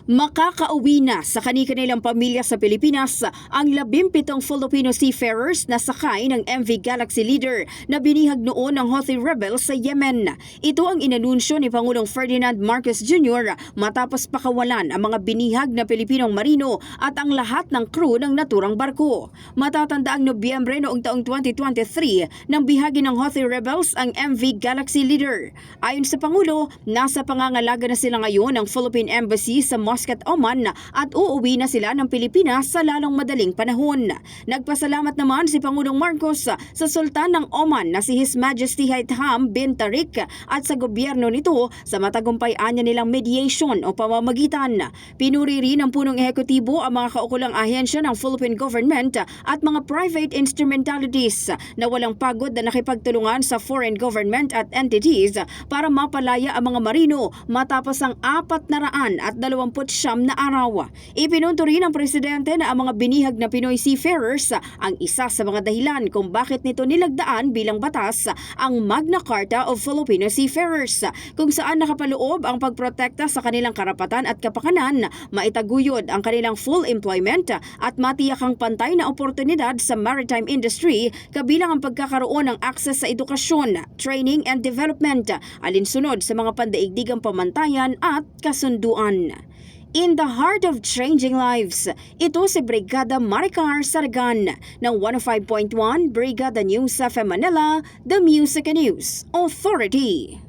Makakauwi na sa kani-kanilang pamilya sa Pilipinas ang 17 Filipino seafarers na sakay ng MV Galaxy Leader na binihag noon ng Houthi rebels sa Yemen. Ito ang inanunsyo ni Pangulong Ferdinand Marcos Jr. matapos pakawalan ang mga binihag na Pilipinong marino at ang lahat ng crew ng naturang barko. Matatanda ang Nobyembre noong taong 2023 nang bihagi ng Houthi rebels ang MV Galaxy Leader. Ayon sa Pangulo, nasa pangangalaga na sila ngayon ng Philippine Embassy sa Muscat, Oman at uuwi na sila ng Pilipinas sa lalong madaling panahon. Nagpasalamat naman si Pangulong Marcos sa Sultan ng Oman na si His Majesty Haitham bin Tariq at sa gobyerno nito sa matagumpay-anya nilang mediation o pamamagitan. Pinuri rin ng punong ehekutibo ang mga kaukulang ahensya ng Philippine government at mga private instrumentalities na walang pagod na nakipagtulungan sa foreign government at entities para mapalaya ang mga marino matapos ang 429 na araw. Ipinunto rin ng presidente na ang mga binihag na Pinoy seafarers ang isa sa mga dahilan kung bakit nito nilagdaan bilang batas ang Magna Carta of Filipino Seafarers, kung saan nakapaloob ang pagprotekta sa kanilang karapatan at kapakanan, maitaguyod ang kanilang full employment at matiyak ang pantay na oportunidad sa maritime industry, kabilang ang pagkakaroon ng akses sa edukasyon, training and development, alinsunod sa mga pandaigdigang pamantayan at kasunduan. In the heart of changing lives, ito si Brigada Maricar Sargan ng 105.1 Brigada News FM Manila, The Music and News Authority.